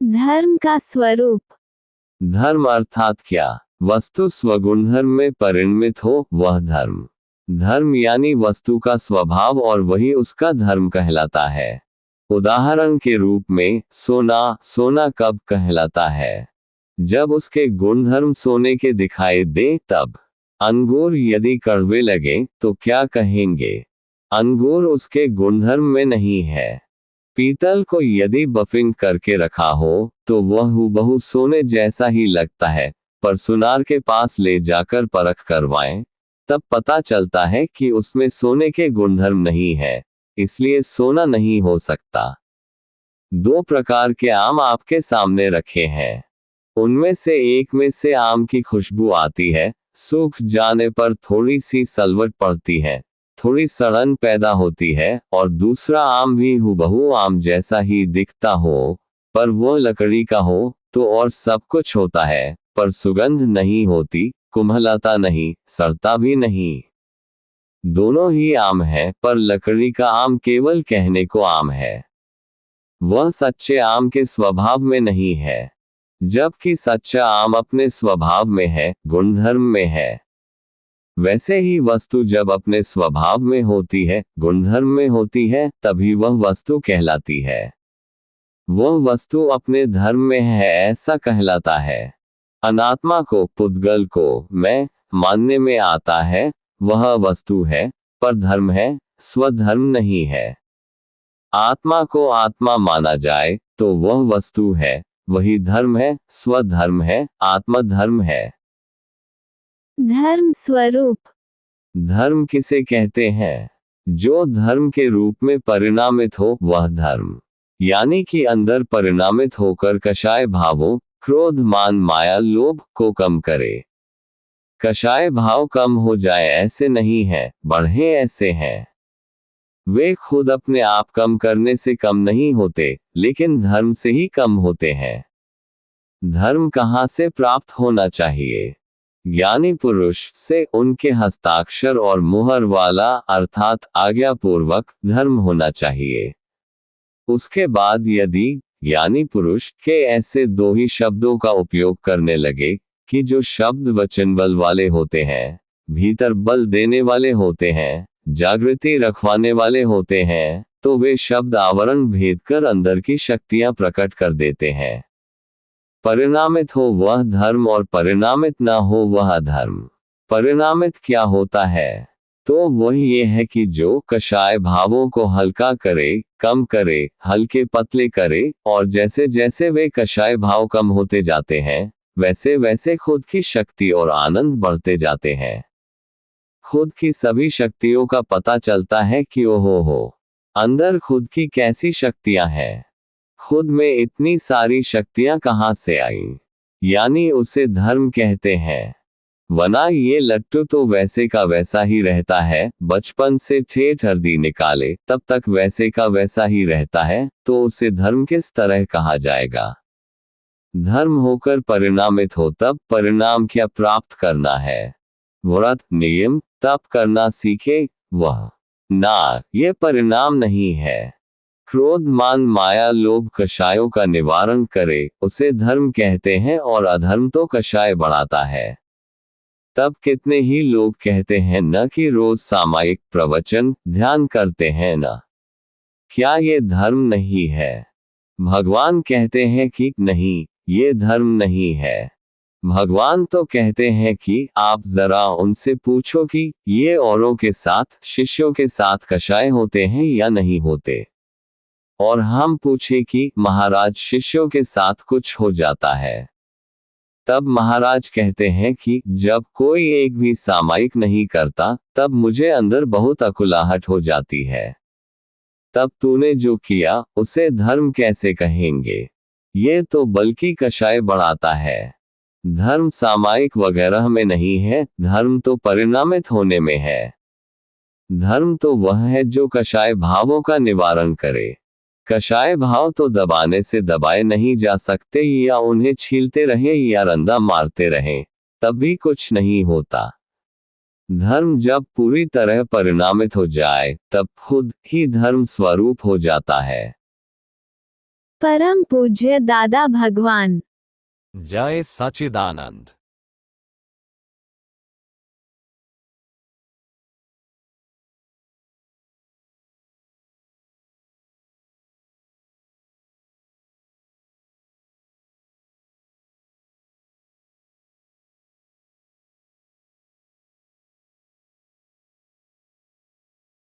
धर्म का स्वरूप। धर्म अर्थात क्या? वस्तु स्वगुणधर्म में परिणमित हो वह धर्म। धर्म यानी वस्तु का स्वभाव और वही उसका धर्म कहलाता है। उदाहरण के रूप में सोना, सोना कब कहलाता है? जब उसके गुणधर्म सोने के दिखाई दे तब। अंगूर यदि कड़वे लगे तो क्या कहेंगे? अंगूर उसके गुणधर्म में नहीं है। पीतल को यदि बफिंग करके रखा हो तो वह हूबहू सोने जैसा ही लगता है, पर सुनार के पास ले जाकर परख करवाएं, तब पता चलता है कि उसमें सोने के गुणधर्म नहीं है, इसलिए सोना नहीं हो सकता। दो प्रकार के आम आपके सामने रखे हैं। उनमें से एक में से आम की खुशबू आती है, सूख जाने पर थोड़ी सी सलवट पड़ती है, थोड़ी सड़न पैदा होती है, और दूसरा आम भी हूबहू आम जैसा ही दिखता हो, पर वो लकड़ी का हो तो और सब कुछ होता है, पर सुगंध नहीं होती, कुम्हलाता नहीं, सड़ता भी नहीं। दोनों ही आम है, पर लकड़ी का आम केवल कहने को आम है। वह सच्चे आम के स्वभाव में नहीं है, जबकि सच्चा आम अपने स्वभाव में है, गुणधर्म में है। वैसे ही वस्तु जब अपने स्वभाव में होती है, गुणधर्म में होती है, तभी वह वस्तु कहलाती है। वह वस्तु अपने धर्म में है ऐसा कहलाता है। अनात्मा को, पुद्गल को मैं मानने में आता है, वह वस्तु है, पर धर्म है, स्वधर्म नहीं है। आत्मा को आत्मा माना जाए तो वह वस्तु है, वही धर्म है, स्वधर्म है, आत्मधर्म है। धर्म स्वरूप। धर्म किसे कहते हैं? जो धर्म के रूप में परिणामित हो वह धर्म, यानी कि अंदर परिणामित होकर कषाय भावों, क्रोध, मान, माया, लोभ को कम करे। कषाय भाव कम हो जाए ऐसे नहीं है, बढ़े ऐसे हैं। वे खुद अपने आप कम करने से कम नहीं होते, लेकिन धर्म से ही कम होते हैं। धर्म कहाँ से प्राप्त होना चाहिए? ज्ञानी पुरुष से, उनके हस्ताक्षर और मुहर वाला अर्थात आज्ञापूर्वक धर्म होना चाहिए। उसके बाद यदि ज्ञानी पुरुष के ऐसे दो ही शब्दों का उपयोग करने लगे कि जो शब्द वचन बल वाले होते हैं, भीतर बल देने वाले होते हैं, जागृति रखवाने वाले होते हैं, तो वे शब्द आवरण भेद कर अंदर की शक्तियां प्रकट कर देते हैं। परिणामित हो वह धर्म और परिणामित न हो वह अधर्म। परिणामित क्या होता है? तो वह ये है कि जो कषाय भावों को हल्का करे, कम करे, हल्के पतले करे, और जैसे जैसे वे कषाय भाव कम होते जाते हैं, वैसे वैसे खुद की शक्ति और आनंद बढ़ते जाते हैं। खुद की सभी शक्तियों का पता चलता है कि ओहो हो, अंदर खुद की कैसी शक्तियां हैं। खुद में इतनी सारी शक्तियां कहां से आईं? यानी उसे धर्म कहते हैं। वरना ये लट्टू तो वैसे का वैसा ही रहता है, बचपन से ठेठ हरदी निकाले तब तक वैसे का वैसा ही रहता है, तो उसे धर्म किस तरह कहा जाएगा? धर्म होकर परिणामित हो तब परिणाम क्या प्राप्त करना है? व्रत, नियम, तप करना सीखे, वह ना, ये परिणाम नहीं है। क्रोध, मान, माया, लोभ कषायों का निवारण करे, उसे धर्म कहते हैं, और अधर्म तो कषाय बढ़ाता है। तब कितने ही लोग कहते हैं न कि रोज सामायिक प्रवचन ध्यान करते हैं न। क्या ये धर्म नहीं है? भगवान कहते हैं कि नहीं, ये धर्म नहीं है। भगवान तो कहते हैं कि आप जरा उनसे पूछो कि ये औरों के साथ, शिष्यों के साथ कषाय होते हैं या नहीं होते। और हम पूछे कि महाराज शिष्यों के साथ कुछ हो जाता है। तब महाराज कहते हैं कि जब कोई एक भी सामायिक नहीं करता, तब मुझे अंदर बहुत अकुलाहट हो जाती है। तब तूने जो किया उसे धर्म कैसे कहेंगे? ये तो बल्कि कषाय बढ़ाता है। धर्म सामायिक वगैरह में नहीं है, धर्म तो परिणामित होने में है। धर्म तो वह है जो कषाय भावों का निवारण करे। कषाय भाव तो दबाने से दबाए नहीं जा सकते, या उन्हें छीलते रहें या रंदा मारते रहें, तब भी कुछ नहीं होता। धर्म जब पूरी तरह परिणामित हो जाए, तब खुद ही धर्म स्वरूप हो जाता है। परम पूज्य दादा भगवान जय सच्चिदानंद।